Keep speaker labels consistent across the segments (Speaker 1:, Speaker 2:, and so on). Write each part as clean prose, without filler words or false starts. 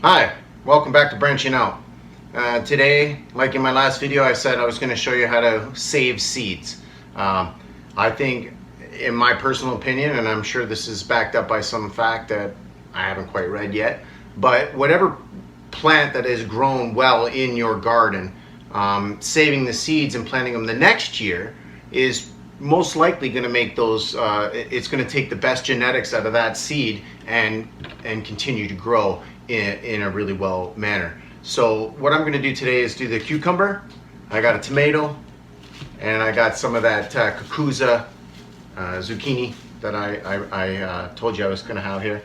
Speaker 1: Hi, welcome back to Branching Out. Today, like in my last video, I said I was going to show you how to save seeds. I think, in my personal opinion, and I'm sure this is backed up by some fact that I haven't quite read yet, but whatever plant that is grown well in your garden, saving the seeds and planting them the next year is most likely going to make those, it's going to take the best genetics out of that seed and continue to grow in a really well manner. So what I'm going to do today is do the cucumber. I got a tomato, and I got some of that cucuzza zucchini that I told you I was going to have here.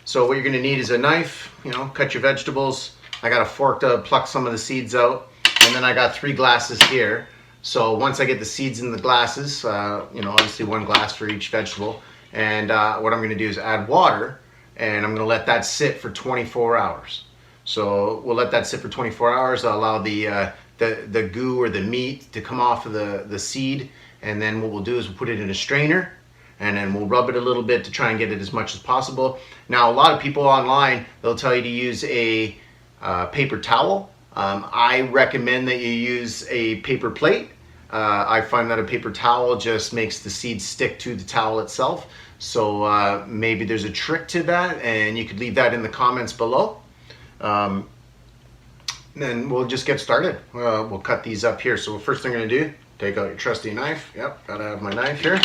Speaker 1: So what you're going to need is a knife, cut your vegetables. I got a fork to pluck some of the seeds out, and then I got 3 glasses here. So once I get the seeds in the glasses, obviously 1 glass for each vegetable, and what I'm going to do is add water, and I'm going to let that sit for 24 hours. So we'll let that sit for 24 hours. I'll allow the goo or the meat to come off of the seed, and then what we'll do is we'll put it in a strainer, and then we'll rub it a little bit to try and get it as much as possible. Now, a lot of people online, they'll tell you to use a paper towel. I recommend that you use a paper plate. I find that a paper towel just makes the seeds stick to the towel itself. So maybe there's a trick to that, and you could leave that in the comments below. Then we'll just get started. We'll cut these up here. So the first thing I'm going to do, take out your trusty knife. Yep, gotta have my knife here.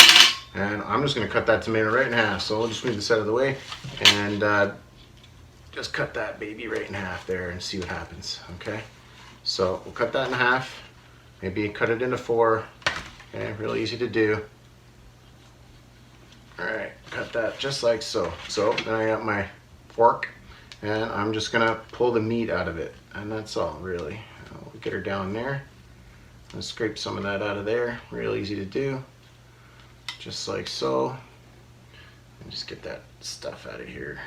Speaker 1: And I'm just going to cut that tomato right in half. So we'll just move this out of the way and just cut that baby right in half there and see what happens. Okay, so we'll cut that in half. Maybe cut it into 4. Okay, real easy to do. All right, cut that just like so. So then I got my fork, and I'm just gonna pull the meat out of it, and that's all really. We'll get her down there. Let's scrape some of that out of there. Real easy to do, just like so. And just get that stuff out of here.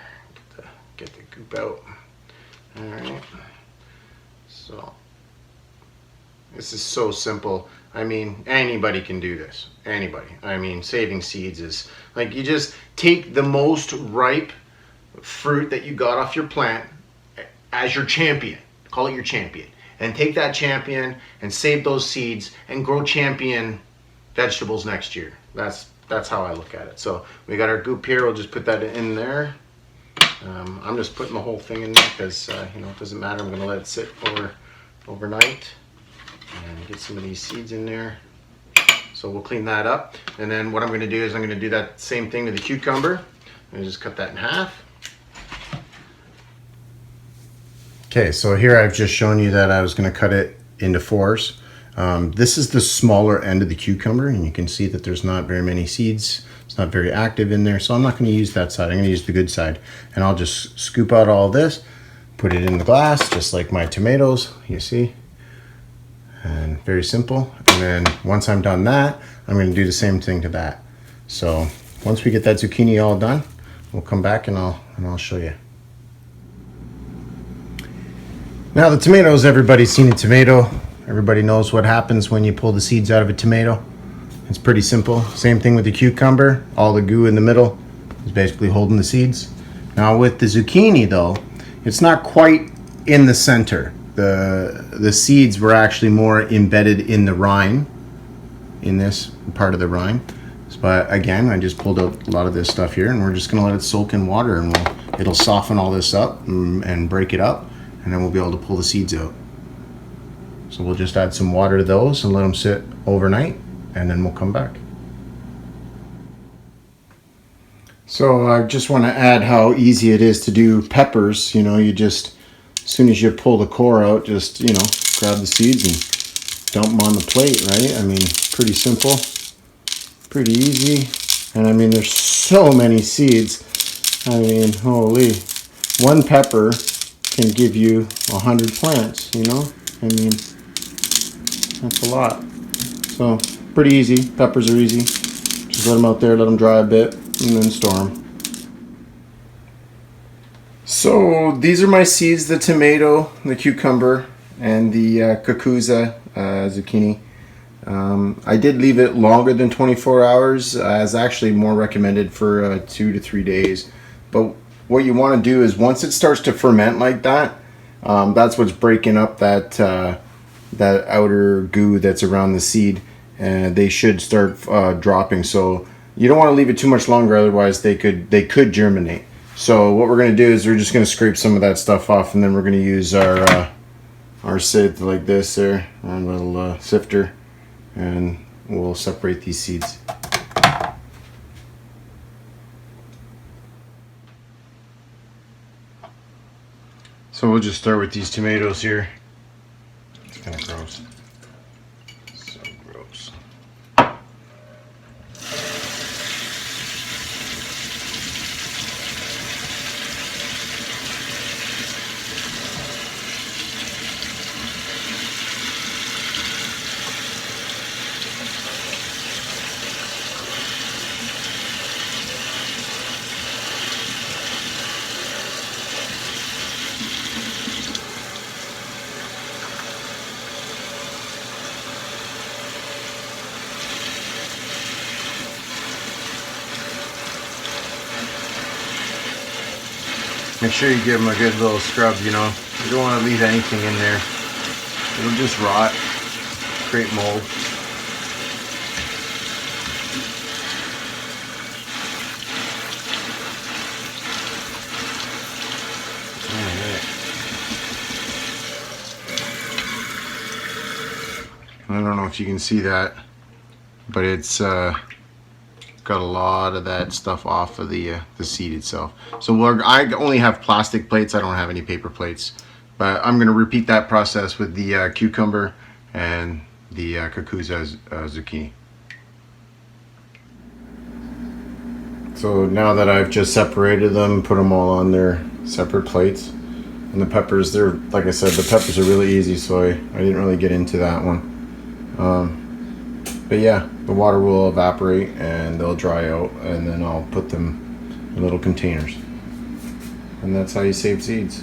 Speaker 1: Get the goop out. All right. So this is so simple. I mean, anybody can do this. Anybody. I mean, saving seeds is like you just take the most ripe fruit that you got off your plant as your champion. Call it your champion. And take that champion and save those seeds and grow champion vegetables next year. That's how I look at it. So we got our goop here. We'll just put that in there. I'm just putting the whole thing in there because it doesn't matter. I'm going to let it sit overnight and get some of these seeds in there. So we'll clean that up, and then what I'm going to do is I'm going to do that same thing to the cucumber and just cut that in half. Okay, so here I've just shown you that I was going to cut it into 4s. This is the smaller end of the cucumber, and you can see that there's not very many seeds. It's not very active in there, so I'm not going to use that side. I'm going to use the good side, and I'll just scoop out all this, put it in the glass, just like my tomatoes, you see. And very simple. And then once I'm done that, I'm going to do the same thing to that. So once we get that zucchini all done, we'll come back and I'll show you. Now the tomatoes, everybody's seen a tomato. Everybody knows what happens when you pull the seeds out of a tomato. It's pretty simple. Same thing with the cucumber. All the goo in the middle is basically holding the seeds. Now with the zucchini though, it's not quite in the center. The seeds were actually more embedded in the rind, in this part of the rind. But again, I just pulled out a lot of this stuff here, and we're just going to let it soak in water, and it'll soften all this up and break it up, and then we'll be able to pull the seeds out. So we'll just add some water to those and let them sit overnight, and then we'll come back. So I just want to add how easy it is to do peppers. You just, as soon as you pull the core out, just, grab the seeds and dump them on the plate, right? I mean, pretty simple, pretty easy. And I mean, there's so many seeds. I mean, holy, 1 pepper can give you 100 plants, I mean, that's a lot. So pretty easy. Peppers are easy. Just let them out there, let them dry a bit, and then store them. So these are my seeds: the tomato, the cucumber, and the cucuzza zucchini. I did leave it longer than 24 hours, as actually more recommended for 2 to 3 days. But what you want to do is once it starts to ferment like that, that's what's breaking up that that outer goo that's around the seed, and they should start dropping. So you don't want to leave it too much longer, otherwise they could germinate. So what we're going to do is we're just going to scrape some of that stuff off, and then we're going to use our sieve like this there, our little sifter, and we'll separate these seeds. So we'll just start with these tomatoes here. It's kind of gross. So gross. Make sure you give them a good little scrub, you know. You don't want to leave anything in there. It'll just rot, create mold. I don't know if you can see that, but it's got a lot of that stuff off of the seed itself. So I only have plastic plates. I don't have any paper plates, but I'm going to repeat that process with the cucumber and the Kakuza zucchini. So now that I've just separated them, put them all on their separate plates, and the peppers, they're, like I said, the peppers are really easy, so I didn't really get into that one. But yeah, the water will evaporate and they'll dry out, and then I'll put them in little containers. And that's how you save seeds.